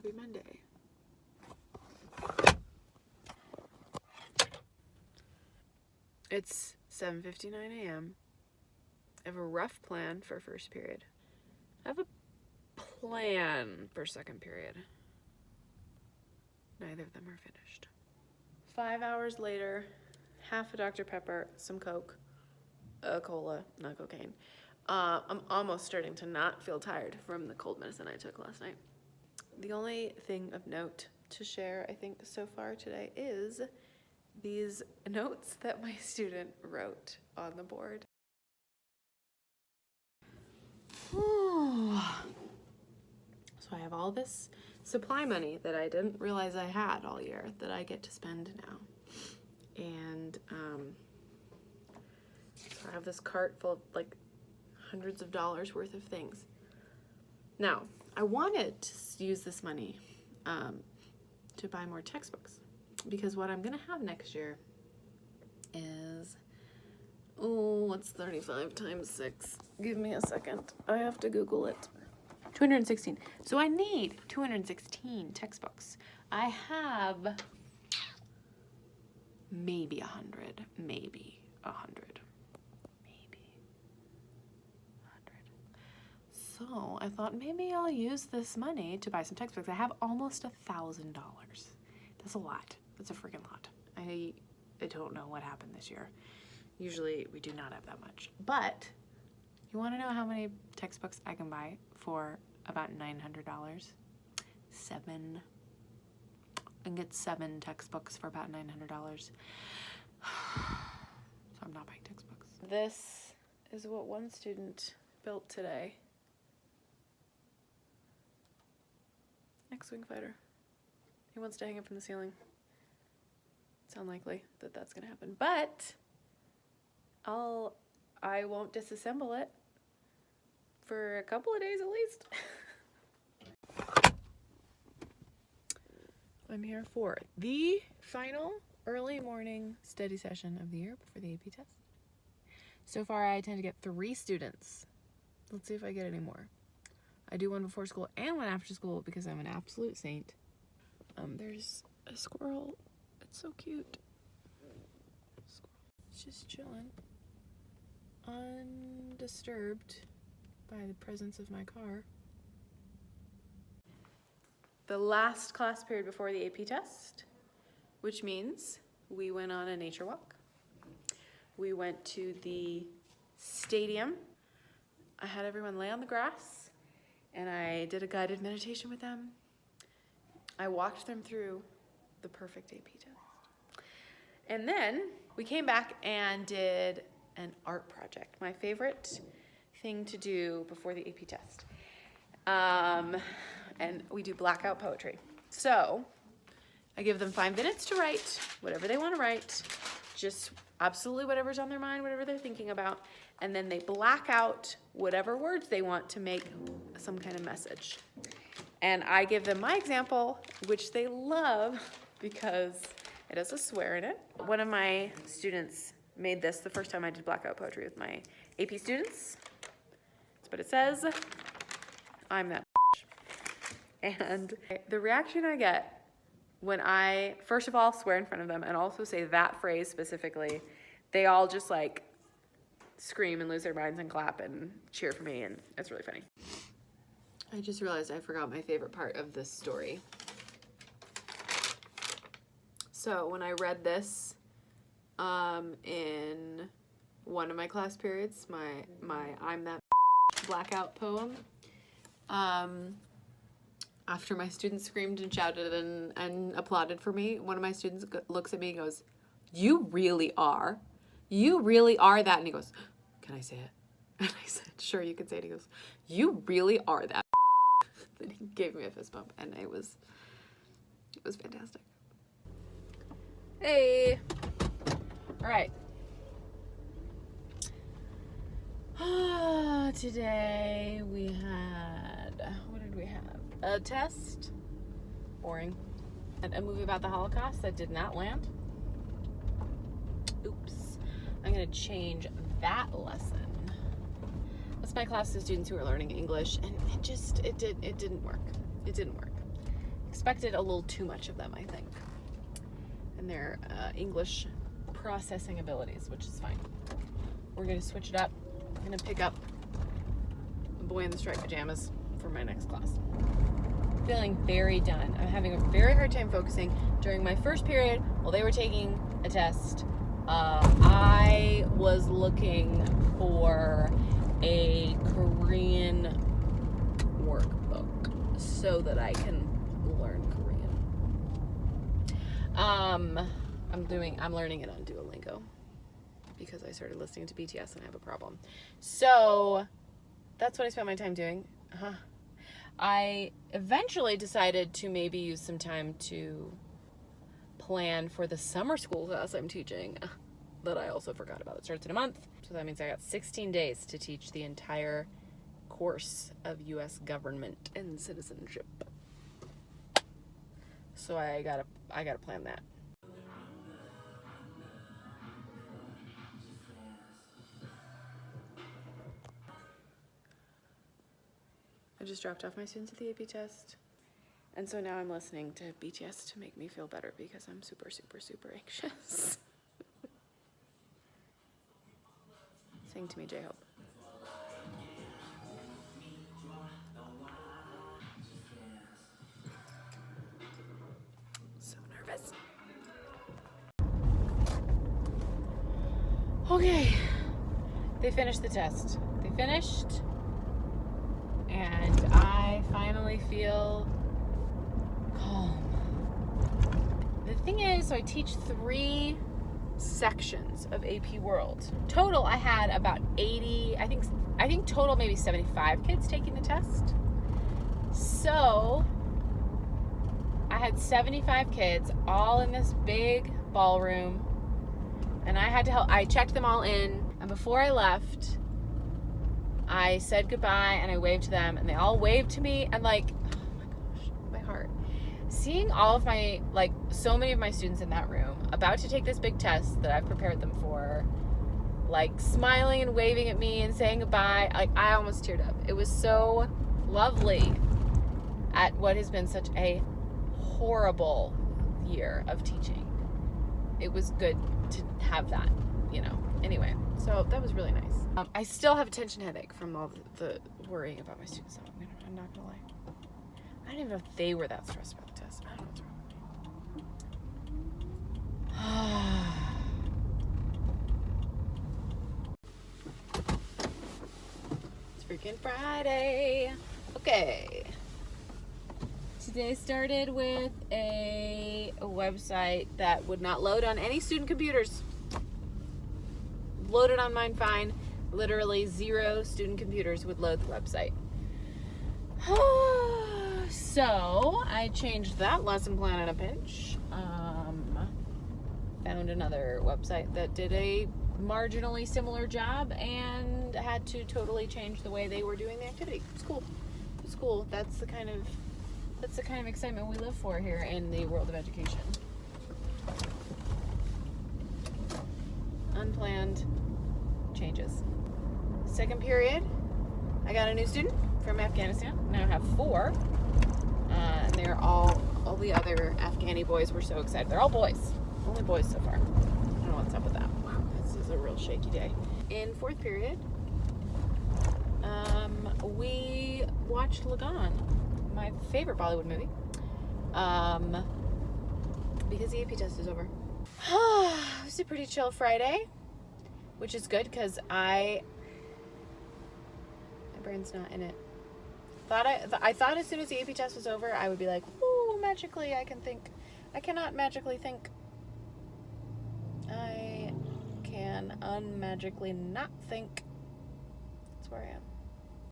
Happy Monday. It's 7:59 a.m. I have a rough plan for first period. I have a plan for second period. Neither of them are finished. 5 hours later, half a Dr. Pepper, some Coke, a cola, not cocaine. I'm almost starting to not feel tired from the cold medicine I took last night. The only thing of note to share, I think, so far today is these notes that my student wrote on the board. So I have all this supply money that I didn't realize I had all year that I get to spend now. And so I have this cart full of like hundreds of dollars worth of things. Now, I wanted to use this money to buy more textbooks, because what I'm gonna have next year is, what's 35 times 6? Give me a second. I have to Google it. 216. So I need 216 textbooks. I have maybe 100, maybe 100. So I thought maybe I'll use this money to buy some textbooks. I have almost $1,000. That's a lot. That's a freaking lot. I don't know what happened this year. Usually we do not have that much. But you want to know how many textbooks I can buy for about $900? 7. I can get 7 textbooks for about $900. So I'm not buying textbooks. This is what one student built today. X-wing fighter. He wants to hang it from the ceiling. It's unlikely that that's gonna happen, but I won't disassemble it for a couple of days at least. I'm here for the final early morning study session of the year before the AP test. So far I tend to get 3 students. Let's see if I get any more. I do one before school and one after school because I'm an absolute saint. There's a squirrel. It's so cute. Squirrel. It's just chilling, undisturbed by the presence of my car. The last class period before the AP test, which means we went on a nature walk. We went to the stadium. I had everyone lay on the grass and I did a guided meditation with them. I walked them through the perfect AP test. And then we came back and did an art project, my favorite thing to do before the AP test. And we do blackout poetry. So I give them 5 minutes to write whatever they want to write, just absolutely whatever's on their mind, whatever they're thinking about, and then they black out whatever words they want to make some kind of message. And I give them my example, which they love because it has a swear in it. One of my students made this the first time I did blackout poetry with my AP students. But it says, I'm that bitch. And the reaction I get when I, first of all, swear in front of them and also say that phrase specifically, they all just like scream and lose their minds and clap and cheer for me, and it's really funny. I just realized I forgot my favorite part of this story. So when I read this in one of my class periods, my I'm that blackout poem, after my students screamed and shouted and applauded for me, one of my students looks at me and goes, you really are that. And he goes, can I say it? And I said, sure, you can say it. He goes, you really are that. Then he gave me a fist bump, and it was fantastic. Hey. All right. Today we had, what did we have? A test. Boring. And a movie about the Holocaust that did not land. Oops. I'm gonna change that lesson. That's my class of students who are learning English, and it didn't work. It didn't work. expected a little too much of them, I think, and their English processing abilities, which is fine. We're gonna switch it up. I'm gonna pick up a boy in the striped pajamas for my next class. Feeling very done. I'm having a very hard time focusing. During my first period, while they were taking a test, I was looking for a Korean workbook so that I can learn Korean. I'm learning it on Duolingo because I started listening to BTS and I have a problem. So that's what I spent my time doing. I eventually decided to maybe use some time to plan for the summer school class I'm teaching that I also forgot about. It starts in a month. So that means I got 16 days to teach the entire course of U.S. government and citizenship. So I gotta plan that. I just dropped off my students at the AP test. And so now I'm listening to BTS to make me feel better because I'm super, super, super anxious. Sing to me, J-Hope. So nervous. Okay. They finished the test. They finished. And I finally feel calm. The thing is, so I teach 3 sections of AP World. Total, I had about 80, I think total maybe 75 kids taking the test. So I had 75 kids all in this big ballroom, and I had to help. I checked them all in, and before I left, I said goodbye and I waved to them, and they all waved to me, and like, oh my gosh, my heart. Seeing all of my, like, so many of my students in that room about to take this big test that I've prepared them for, like smiling and waving at me and saying goodbye, like I almost teared up. It was so lovely at what has been such a horrible year of teaching. It was good to have that, you know. Anyway, so that was really nice. I still have a tension headache from all the worrying about my students. So I'm not gonna lie. I don't even know if they were that stressed about the test. I don't know what's wrong. It's freaking Friday. Okay. Today started with a website that would not load on any student computers. Loaded on mine fine. Literally 0 student computers would load the website. So I changed that lesson plan in a pinch. Found another website that did a marginally similar job and had to totally change the way they were doing the activity. It's cool. It's cool. That's the kind of excitement we live for here in the world of education. Unplanned changes. Second period, I got a new student from Afghanistan. Now I have 4. And they're all the other Afghani boys were so excited. They're all boys. Only boys so far. I don't know what's up with that. Wow, this is a real shaky day. In 4th period, we watched Lagan, my favorite Bollywood movie, because the AP test is over. It was a pretty chill Friday, which is good because my brain's not in it. I thought as soon as the AP test was over, I would be like, "Ooh, magically I can think." I cannot magically think. I can unmagically not think. That's where I am.